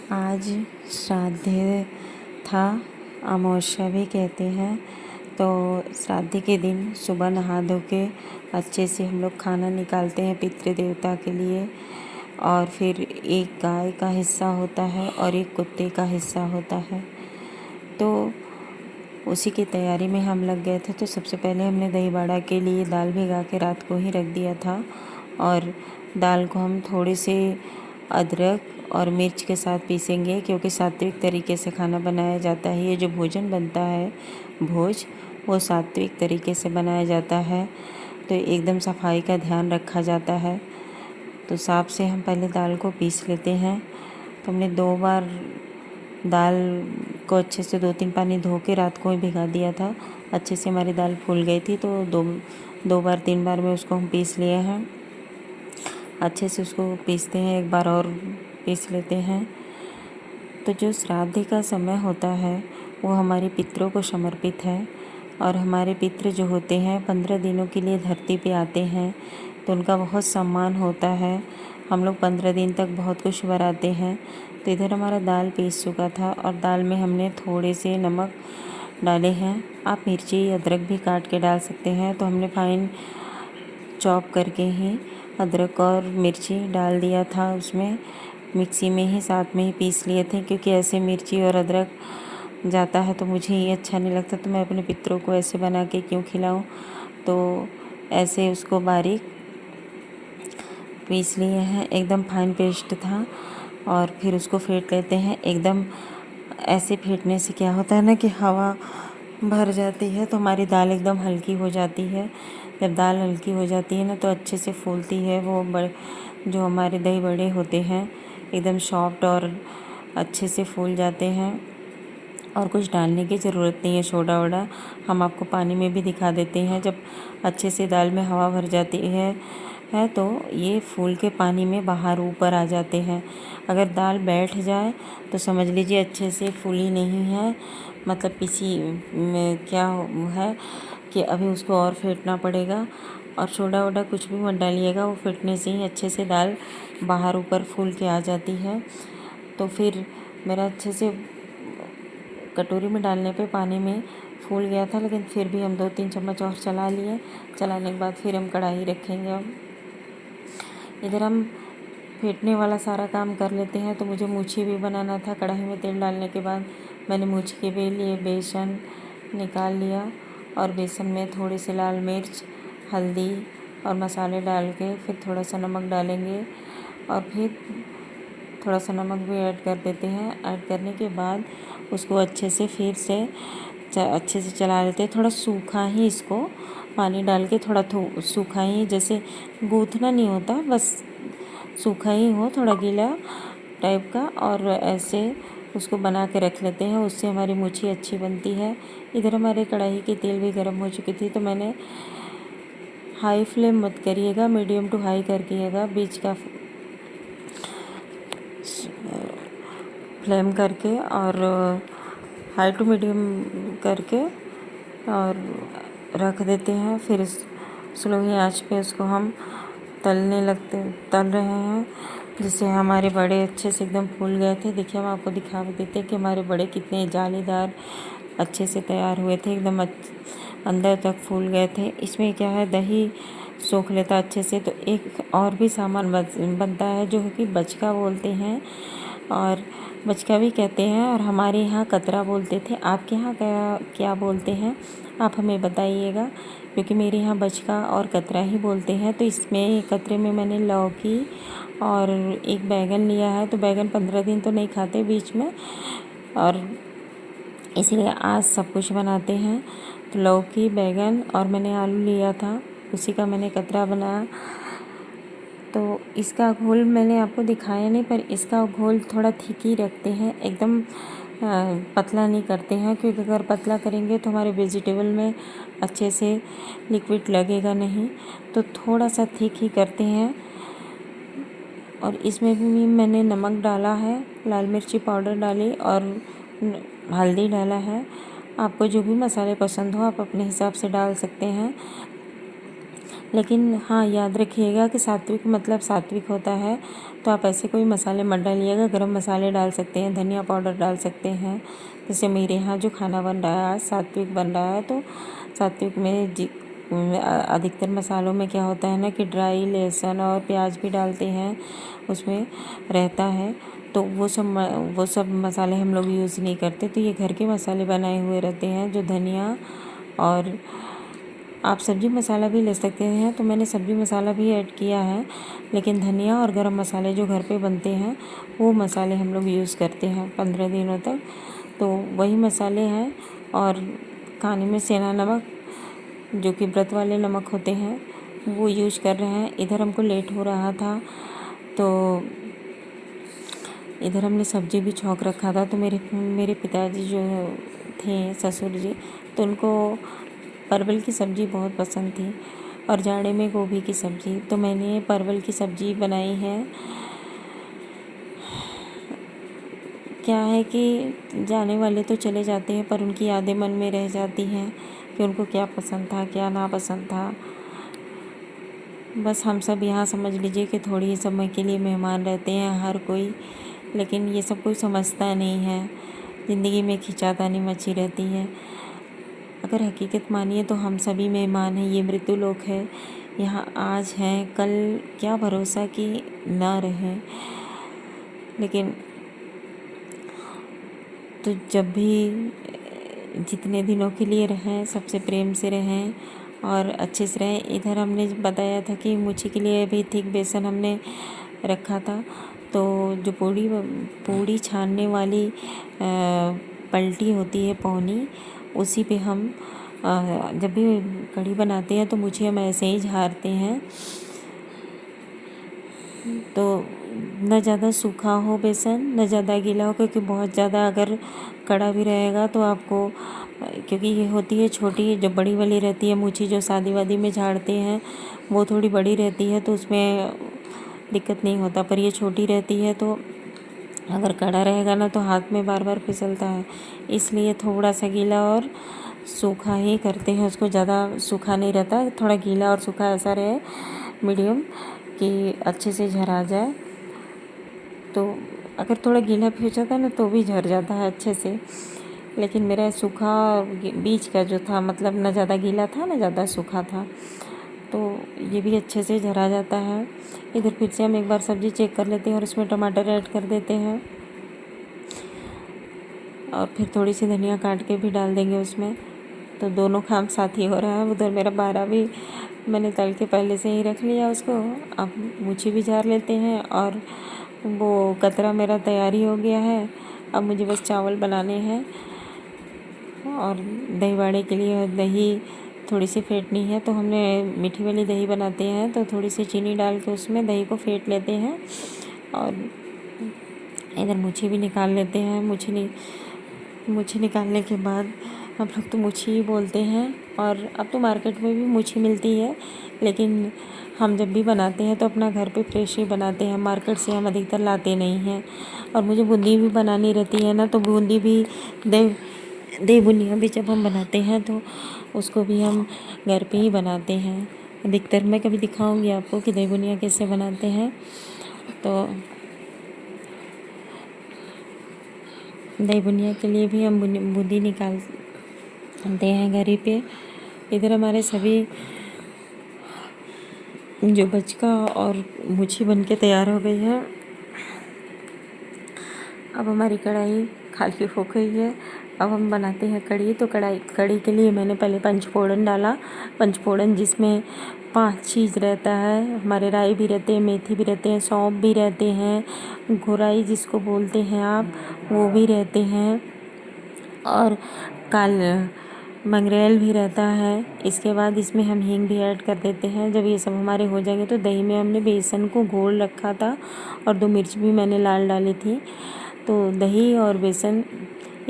आज श्राद्ध था, अमावस्या भी कहते हैं। तो श्राद्ध के दिन सुबह नहा धो के अच्छे से हम लोग खाना निकालते हैं पितृ देवता के लिए। और फिर एक गाय का हिस्सा होता है और एक कुत्ते का हिस्सा होता है। तो उसी की तैयारी में हम लग गए थे। तो सबसे पहले हमने दही बड़ा के लिए दाल भिगा के रात को ही रख दिया था। और दाल को हम थोड़े से अदरक और मिर्च के साथ पीसेंगे, क्योंकि सात्विक तरीके से खाना बनाया जाता है। ये जो भोजन बनता है भोज, वो सात्विक तरीके से बनाया जाता है। तो एकदम सफाई का ध्यान रखा जाता है। तो साफ से हम पहले दाल को पीस लेते हैं। तो हमने 2 बार दाल को अच्छे से 2-3 पानी धो के रात को ही भिगा दिया था। अच्छे से हमारी दाल फूल गई थी, तो 2 बार 3 बार में उसको हम पीस लिए हैं। अच्छे से उसको पीसते हैं, एक बार और पीस लेते हैं। तो जो श्राद्ध का समय होता है वो हमारे पितरों को समर्पित है। और हमारे पितृ जो होते हैं 15 दिनों के लिए धरती पे आते हैं, तो उनका बहुत सम्मान होता है। हम लोग 15 दिन तक बहुत कुछ बनाते हैं। तो इधर हमारा दाल पीस चुका था और दाल में हमने थोड़े से नमक डाले हैं। आप मिर्ची अदरक भी काट के डाल सकते हैं। तो हमने फाइन चॉप करके ही अदरक और मिर्ची डाल दिया था उसमें, मिक्सी में ही साथ में ही पीस लिए थे। क्योंकि ऐसे मिर्ची और अदरक जाता है तो मुझे ये अच्छा नहीं लगता, तो मैं अपने पितरों को ऐसे बना के क्यों खिलाऊं। तो ऐसे उसको बारीक पीस लिए हैं, एकदम फाइन पेस्ट था। और फिर उसको फेंट लेते हैं। एकदम ऐसे फेंटने से क्या होता है ना कि हवा भर जाती है, तो हमारी दाल एकदम हल्की हो जाती है। जब दाल हल्की हो जाती है ना, तो अच्छे से फूलती है। वो जो हमारे दही बड़े होते हैं एकदम सॉफ्ट और अच्छे से फूल जाते हैं। और कुछ डालने की ज़रूरत नहीं है, सोडा वोडा हम आपको पानी में भी दिखा देते हैं। जब अच्छे से दाल में हवा भर जाती है तो ये फूल के पानी में बाहर ऊपर आ जाते हैं। अगर दाल बैठ जाए तो समझ लीजिए अच्छे से फूली नहीं है, मतलब किसी में क्या है कि अभी उसको और फेंटना पड़ेगा। और सोडा वोडा कुछ भी मत डालिएगा, वो फेंटने से ही अच्छे से दाल बाहर ऊपर फूल के आ जाती है। तो फिर मेरा अच्छे से कटोरी में डालने पे पानी में फूल गया था, लेकिन फिर भी हम 2-3 चम्मच और चला लिए। चलाने के बाद फिर हम कढ़ाई रखेंगे। अब इधर हम फेंटने वाला सारा काम कर लेते हैं। तो मुझे मूछी भी बनाना था। कढ़ाई में तेल डालने के बाद मैंने मूछी के भी लिए बेसन निकाल लिया। और बेसन में थोड़ी सी लाल मिर्च, हल्दी और मसाले डाल के फिर थोड़ा सा नमक डालेंगे। और फिर थोड़ा सा नमक भी ऐड कर देते हैं। ऐड करने के बाद उसको अच्छे से फिर से अच्छे से चला लेते हैं। थोड़ा सूखा ही इसको पानी डाल के, थोड़ा सूखा ही, जैसे गूँथना नहीं होता, बस सूखा ही हो, थोड़ा गीला टाइप का। और ऐसे उसको बना के रख लेते हैं। उससे हमारी मूछी अच्छी बनती है। इधर हमारे कढ़ाई की तेल भी गर्म हो चुकी थी, तो मैंने हाई फ्लेम मत करिएगा, मीडियम टू हाई करिएगा, बीच का फ्लेम करके, और हाई टू मीडियम करके और रख देते हैं। फिर स्लो ही आंच पे उसको हम तल रहे हैं, जिससे हमारे बड़े अच्छे से एकदम फूल गए थे। देखिए हम आपको दिखा भी देते हैं कि हमारे बड़े कितने जालीदार अच्छे से तैयार हुए थे, एकदम अंदर तक फूल गए थे। इसमें क्या है, दही सोख लेता अच्छे से। तो एक और भी सामान बनता है जो कि बचका बोलते हैं, और बचका भी कहते हैं, और हमारे यहाँ कतरा बोलते थे। आपके यहाँ क्या बोलते हैं आप हमें बताइएगा, क्योंकि मेरे यहाँ बचका और कतरा ही बोलते हैं। तो इसमें कतरे में मैंने लौकी और एक बैगन लिया है। तो बैगन 15 दिन तो नहीं खाते बीच में, और इसलिए आज सब कुछ बनाते हैं। तो लौकी, बैगन और मैंने आलू लिया था, उसी का मैंने कतरा बनाया। तो इसका घोल मैंने आपको दिखाया नहीं, पर इसका घोल थोड़ा थिक ही रखते हैं, एकदम पतला नहीं करते हैं। क्योंकि अगर पतला करेंगे तो हमारे वेजिटेबल में अच्छे से लिक्विड लगेगा नहीं, तो थोड़ा सा थिक ही करते हैं। और इसमें भी मैंने नमक डाला है, लाल मिर्ची पाउडर डाली और हल्दी डाला है। आपको जो भी मसाले पसंद हो आप अपने हिसाब से डाल सकते हैं। लेकिन हाँ, याद रखिएगा कि सात्विक मतलब सात्विक होता है, तो आप ऐसे कोई मसाले मत डालिएगा। गरम मसाले डाल सकते हैं, धनिया पाउडर डाल सकते हैं। जैसे मेरे यहाँ जो खाना बन रहा है आज सात्विक बन रहा है, तो सात्विक में अधिकतर मसालों में क्या होता है ना कि ड्राई लहसुन और प्याज भी डालते हैं, उसमें रहता है। तो वो सब मसाले हम लोग यूज़ नहीं करते। तो ये घर के मसाले बनाए हुए रहते हैं, जो धनिया और आप सब्ज़ी मसाला भी ले सकते हैं। तो मैंने सब्ज़ी मसाला भी ऐड किया है, लेकिन धनिया और गरम मसाले जो घर पे बनते हैं वो मसाले हम लोग यूज़ करते हैं 15 दिनों तक। तो वही मसाले हैं। और खाने में सेंधा नमक, जो कि व्रत वाले नमक होते हैं, वो यूज़ कर रहे हैं। इधर हमको लेट हो रहा था, तो इधर हमने सब्ज़ी भी छौंक रखा था। तो मेरे पिताजी जो थे, ससुर जी, तो उनको परवल की सब्ज़ी बहुत पसंद थी और जाड़े में गोभी की सब्ज़ी। तो मैंने परवल की सब्ज़ी बनाई है। क्या है कि जाने वाले तो चले जाते हैं, पर उनकी यादें मन में रह जाती हैं कि उनको क्या पसंद था, क्या ना पसंद था। बस हम सब यहाँ समझ लीजिए कि थोड़ी ही समय के लिए मेहमान रहते हैं हर कोई, लेकिन ये सब कोई समझता नहीं है। ज़िंदगी में खिंचातानी मची रहती है। अगर हकीकत मानिए तो हम सभी मेहमान हैं, ये मृत्यु लोक है। यहाँ आज हैं, कल क्या भरोसा कि ना रहें। लेकिन तो जब भी जितने दिनों के लिए रहें, सबसे प्रेम से रहें और अच्छे से रहें। इधर हमने बताया था कि मुच्छी के लिए भी थिक बेसन हमने रखा था। तो जो पूड़ी छानने वाली पलटी होती है पौनी, उसी पे हम जब भी कढ़ी बनाते हैं तो मुझे हम ऐसे ही झाड़ते हैं। तो न ज़्यादा सूखा हो बेसन, न ज़्यादा गीला हो, क्योंकि बहुत ज़्यादा अगर कड़ा भी रहेगा तो आपको, क्योंकि ये होती है छोटी, जो बड़ी वाली रहती है मुच्छी, जो शादी वादी में झाड़ते हैं, वो थोड़ी बड़ी रहती है तो उसमें दिक्कत नहीं होता। पर ये छोटी रहती है, तो अगर कड़ा रहेगा ना तो हाथ में बार बार फिसलता है। इसलिए थोड़ा सा गीला और सूखा ही करते हैं उसको। ज़्यादा सूखा नहीं रहता, थोड़ा गीला और सूखा ऐसा रहे मीडियम, कि अच्छे से झरा जाए। तो अगर थोड़ा गीला भी हो जाता है ना तो भी झर जाता है अच्छे से। लेकिन मेरा सूखा बीच का जो था, मतलब ना ज़्यादा गीला था ना ज़्यादा सूखा था, तो ये भी अच्छे से झरा जाता है। इधर फिर से हम एक बार सब्ज़ी चेक कर लेते हैं और उसमें टमाटर ऐड कर देते हैं और फिर थोड़ी सी धनिया काट के भी डाल देंगे उसमें। तो दोनों काम साथ ही हो रहा है। उधर मेरा बारा भी मैंने तल के पहले से ही रख लिया उसको। अब मुच्छी भी झाड़ लेते हैं और वो कतरा मेरा तैयारी हो गया है। अब मुझे बस चावल बनाने हैं और दही बाड़े के लिए दही थोड़ी सी फेंटनी है। तो हमने मीठी वाली दही बनाते हैं, तो थोड़ी सी चीनी डाल के उसमें दही को फेंट लेते हैं और इधर मुच्छी भी निकाल लेते हैं। मुच्छी निकालने के बाद, हम लोग तो मुच्छी ही बोलते हैं, और अब तो मार्केट में भी मुच्छी मिलती है, लेकिन हम जब भी बनाते हैं तो अपना घर पे फ्रेश ही बनाते हैं। मार्केट से हम अधिकतर लाते नहीं हैं। और मुझे बूंदी भी बनानी रहती है ना, तो बूंदी भी दही बुनिया भी जब हम बनाते हैं तो उसको भी हम घर पे ही बनाते हैं अधिकतर। मैं कभी दिखाऊंगी आपको कि दही बुनिया कैसे बनाते हैं। तो दही बुनिया के लिए भी हम बूंदी निकालते हैं घर ही पे। इधर हमारे सभी जो बचका और मुच्छी बन के तैयार हो गई है। अब हमारी कढ़ाई खाली हो गई है। अब हम बनाते हैं कढ़ी। तो कढ़ी के लिए मैंने पहले पंचफोड़न डाला। पंचफोड़न जिसमें 5 चीज़ रहता है। हमारे राई भी रहते हैं, मेथी भी रहते हैं, सौंफ भी रहते हैं, घुराई जिसको बोलते हैं आप, वो भी रहते हैं, और काल मंगरेल भी रहता है। इसके बाद इसमें हम हींग भी ऐड कर देते हैं। जब ये सब हमारे हो जाएंगे तो दही में हमने बेसन को घोल रखा था और 2 मिर्च भी मैंने लाल डाली थी। तो दही और बेसन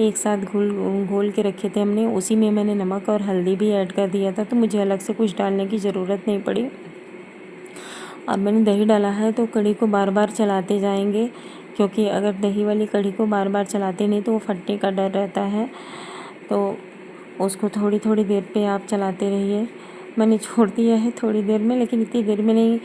एक साथ घोल के रखे थे हमने। उसी में मैंने नमक और हल्दी भी ऐड कर दिया था, तो मुझे अलग से कुछ डालने की ज़रूरत नहीं पड़ी। और मैंने दही डाला है तो कढ़ी को बार बार चलाते जाएंगे, क्योंकि अगर दही वाली कढ़ी को बार बार चलाते नहीं तो वो फटने का डर रहता है। तो उसको थोड़ी थोड़ी देर पे आप चलाते रहिए। मैंने छोड़ दिया है थोड़ी देर में, लेकिन इतनी देर में नहीं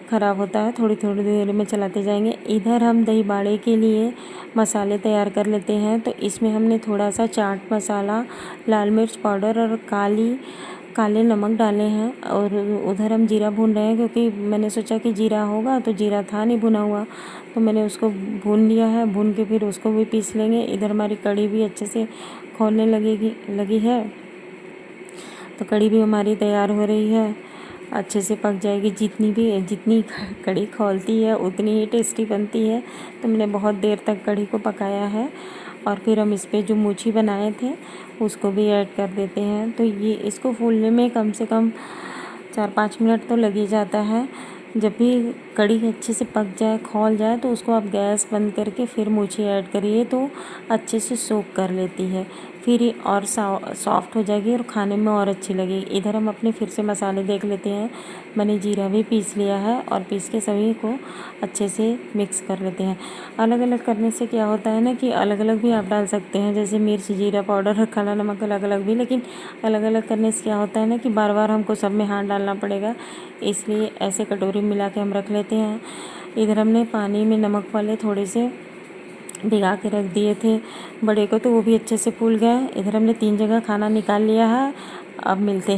ख़राब होता है, थोड़ी थोड़ी देर में चलाते जाएंगे। इधर हम दही बाड़े के लिए मसाले तैयार कर लेते हैं। तो इसमें हमने थोड़ा सा चाट मसाला, लाल मिर्च पाउडर और काले नमक डाले हैं। और उधर हम जीरा भून रहे हैं, क्योंकि मैंने सोचा कि जीरा होगा, तो जीरा था नहीं भुना हुआ, तो मैंने उसको भून लिया है। भून के फिर उसको भी पीस लेंगे। इधर हमारी कढ़ी भी अच्छे से खौलने लगी है, तो कढ़ी भी हमारी तैयार हो रही है, अच्छे से पक जाएगी। जितनी कढ़ी खौलती है उतनी ही टेस्टी बनती है। तो मैंने बहुत देर तक कढ़ी को पकाया है। और फिर हम इस पे जो मूछी बनाए थे उसको भी ऐड कर देते हैं। तो ये इसको फूलने में कम से कम 4-5 मिनट तो लग ही जाता है। जब भी कढ़ी अच्छे से पक जाए, खौल जाए, तो उसको आप गैस बंद करके फिर मूछी ऐड करिए, तो अच्छे से सोक कर लेती है। फिर ये और सॉफ्ट हो जाएगी और खाने में और अच्छी लगेगी। इधर हम अपने फिर से मसाले देख लेते हैं। मैंने जीरा भी पीस लिया है और पीस के सभी को अच्छे से मिक्स कर लेते हैं। अलग अलग करने से क्या होता है ना कि अलग अलग भी आप डाल सकते हैं, जैसे मिर्च, जीरा पाउडर और काला नमक अलग अलग भी, लेकिन अलग अलग करने से क्या होता है ना कि बार बार हमको सब में हाथ डालना पड़ेगा, इसलिए ऐसे कटोरी में मिला के हम रख लेते हैं। इधर हमने पानी में नमक वाले थोड़े से भिगा के रख दिए थे बड़े को, तो वो भी अच्छे से फूल गए। इधर हमने 3 जगह खाना निकाल लिया है। अब मिलते हैं।